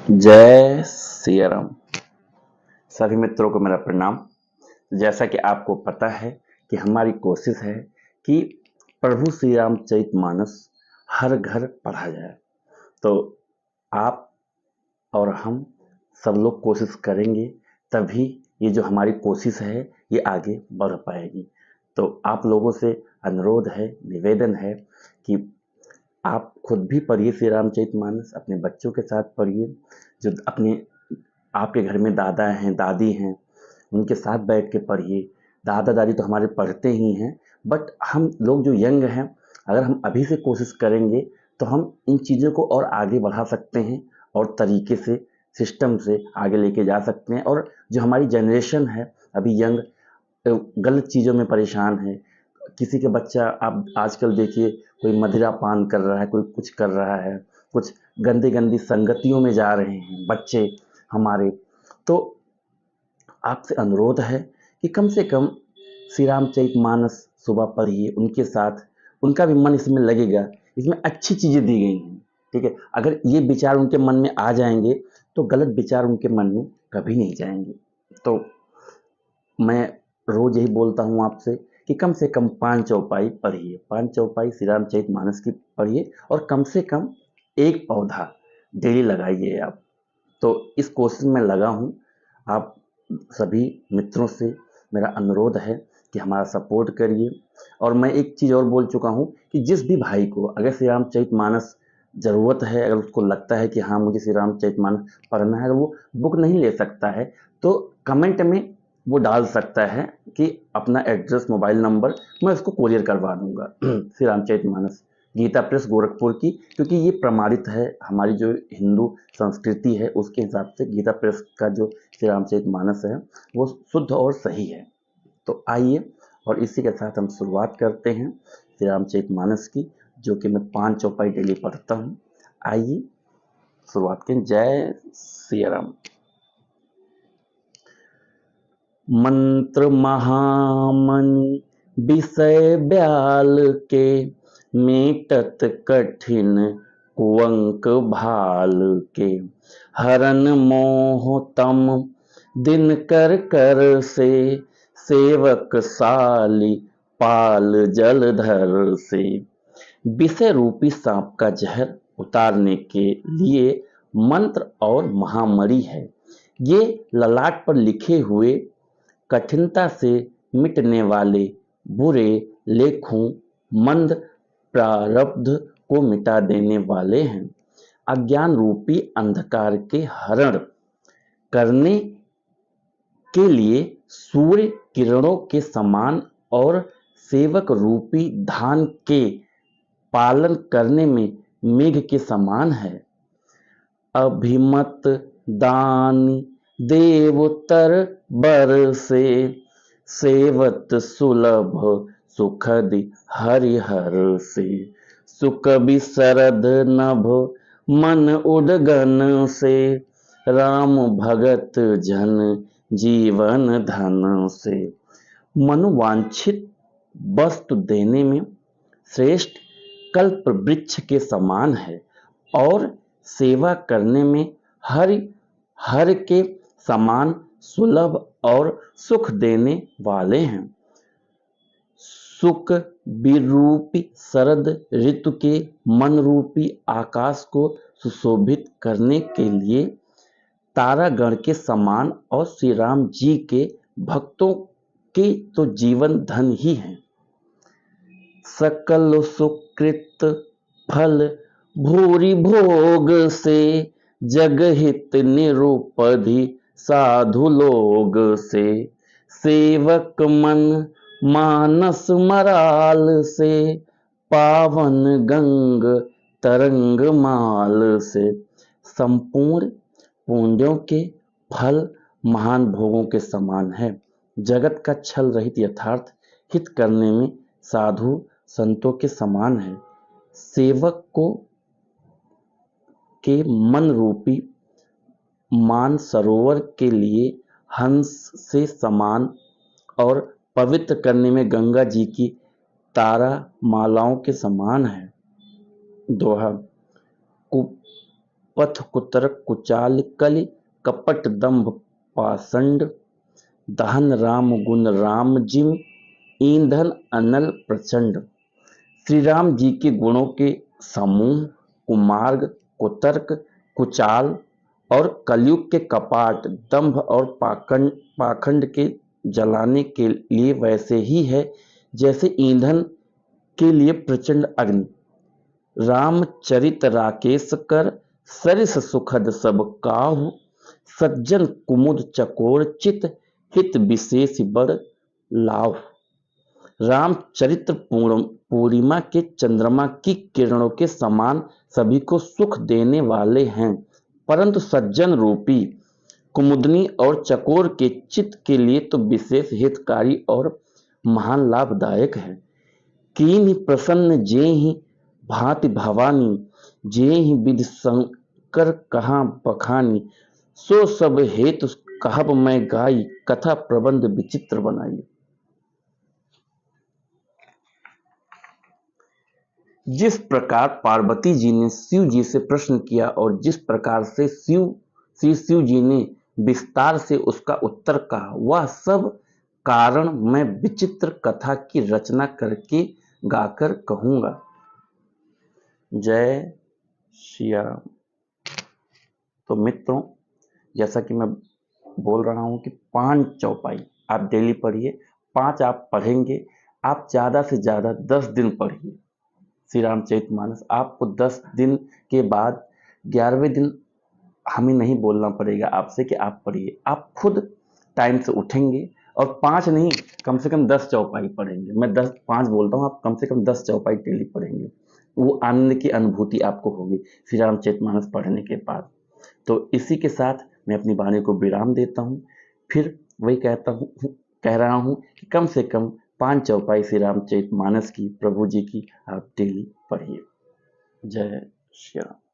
जय सिया राम। सभी मित्रों को मेरा प्रणाम। जैसा कि आपको पता है कि हमारी कोशिश है कि प्रभु श्री रामचरितमानस हर घर पढ़ा जाए। तो आप और हम सब लोग कोशिश करेंगे, तभी ये जो हमारी कोशिश है ये आगे बढ़ पाएगी। तो आप लोगों से अनुरोध है, निवेदन है कि आप खुद भी पढ़िए श्री रामचरितमानस, अपने बच्चों के साथ पढ़िए। जो अपने आपके घर में दादा हैं, दादी हैं, उनके साथ बैठ के पढ़िए। दादा दादी तो हमारे पढ़ते ही हैं, बट हम लोग जो यंग हैं, अगर हम अभी से कोशिश करेंगे तो हम इन चीज़ों को और आगे बढ़ा सकते हैं और तरीके से, सिस्टम से आगे लेके जा सकते हैं। और जो हमारी जनरेशन है अभी यंग, गलत चीज़ों में परेशान है। किसी के बच्चा आप आजकल देखिए, कोई मदिरा पान कर रहा है, कोई कुछ कर रहा है, कुछ गंदी गंदी संगतियों में जा रहे हैं बच्चे हमारे। तो आपसे अनुरोध है कि कम से कम श्री रामचरितमानस सुबह पढ़िए उनके साथ। उनका भी मन इसमें लगेगा, इसमें अच्छी चीज़ें दी गई हैं। ठीक है, अगर ये विचार उनके मन में आ जाएंगे तो गलत विचार उनके मन में कभी नहीं जाएंगे। तो मैं रोज यही बोलता हूँ आपसे कि कम से कम 5 चौपाई पढ़िए, 5 चौपाई श्री रामचरितमानस की पढ़िए, और कम से कम एक पौधा डेली लगाइए आप। तो इस कोशिश में लगा हूँ। आप सभी मित्रों से मेरा अनुरोध है कि हमारा सपोर्ट करिए। और मैं एक चीज़ और बोल चुका हूँ कि जिस भी भाई को अगर श्री रामचरितमानस ज़रूरत है, अगर उसको लगता है कि हाँ मुझे श्री रामचरितमानस पढ़ना है, अगर वो बुक नहीं ले सकता है तो कमेंट में वो डाल सकता है कि अपना एड्रेस, मोबाइल नंबर, मैं उसको कोरियर करवा दूंगा श्री रामचरितमानस, गीता प्रेस गोरखपुर की। क्योंकि ये प्रमाणित है, हमारी जो हिंदू संस्कृति है उसके हिसाब से गीता प्रेस का जो श्री रामचरितमानस है वो शुद्ध और सही है। तो आइए, और इसी के साथ हम शुरुआत करते हैं श्री रामचरितमानस की, जो कि मैं 5 चौपाई डेली पढ़ता हूँ। आइए शुरुआत करें। जय सिया राम। मंत्र महामणि विषय ब्याल के, मेटत कठिन कुअंक भाल के। हरन मोह तम दिन कर कर से, सेवक साली पाल जलधर से। विषय रूपी सांप का जहर उतारने के लिए मंत्र और महामणि है। ये ललाट पर लिखे हुए कठिनता से मिटने वाले बुरे लेखों, मंद प्रारब्ध को मिटा देने वाले हैं। अज्ञान रूपी अंधकार के हरण करने के लिए सूर्य किरणों के समान और सेवक रूपी धान के पालन करने में मेघ के समान है। अभिमत दान देवोत्तर बर से, सेवत सुलभ सुखद हरिहर से। सुख बिसरद नभ मन उडगन से, राम भगत जन जीवन धन से। मनोवांछित वस्तु देने में श्रेष्ठ कल्प वृक्ष के समान है, और सेवा करने में हर के समान सुलभ और सुख देने वाले हैं। सुख विरूपी शरद ऋतु के मन रूपी आकाश को सुशोभित करने के लिए तारागण के समान, और श्री राम जी के भक्तों के तो जीवन धन ही है। सकल सुकृत फल भूरि भोग से, जगहित निरुपधि साधु लोग से। सेवक मन मानस मराल से, पावन गंग तरंग माल से। संपूर्ण पुण्यों के फल महान भोगों के समान है। जगत का छल रहित यथार्थ हित करने में साधु संतों के समान है। सेवक को के मन रूपी मान सरोवर के लिए हंस से समान, और पवित्र करने में गंगा जी की तारा मालाओं के समान है। दोहा, पथ कुतर्क कुचाल कलि कपट दंभ पाषंड दहन राम गुण राम जिम ईंधन अनल प्रचंड। श्री राम जी के गुणों के समूह कुमार्ग कुतर्क कुचाल और कलयुग के कपाट दंभ और पाखंड के जलाने के लिए वैसे ही है जैसे ईंधन के लिए प्रचंड अग्नि। रामचरित राकेश कर सरिस सुखद सब काहू सज्जन कुमुद चकोर चित हित विशेष बड़ लाभ। रामचरित्र पूर्णिमा के चंद्रमा की किरणों के समान सभी को सुख देने वाले हैं, परंतु सज्जन रूपी कुमुदनी और चकोर के चित्त के लिए तो विशेष हितकारी और महान लाभदायक है। कीन्ही प्रसन्न जेहि भांति भवानी जेहि विधि शंकर कहाँ बखानी सो सब हेतु कहब मैं गाई कथा प्रबंध विचित्र बनाई। जिस प्रकार पार्वती जी ने शिव जी से प्रश्न किया और जिस प्रकार से शिव जी ने विस्तार से उसका उत्तर कहा, वह सब कारण मैं विचित्र कथा की रचना करके गाकर कहूंगा। जय श्री राम। तो मित्रों, जैसा कि मैं बोल रहा हूं कि 5 चौपाई आप डेली पढ़िए। 5 आप पढ़ेंगे, आप ज़्यादा से ज़्यादा 10 दिन पढ़िए श्री रामचरितमानस। आपको 10 दिन के बाद 11वें दिन हमें नहीं बोलना पड़ेगा आपसे कि आप पढ़िए। आप खुद टाइम से उठेंगे और 5 नहीं, कम से कम 10 चौपाई पढ़ेंगे। मैं 5 बोलता हूँ, आप कम से कम 10 चौपाई डेली पढ़ेंगे। वो आनंद की अनुभूति आपको होगी श्री रामचरितमानस पढ़ने के बाद। तो इसी के साथ मैं अपनी वाणी को विराम देता हूँ। फिर वही कह रहा हूँ कि कम से कम 5 चौपाई श्री रामचरितमानस की, प्रभु जी की आप डेली पढ़िए। जय श्री राम।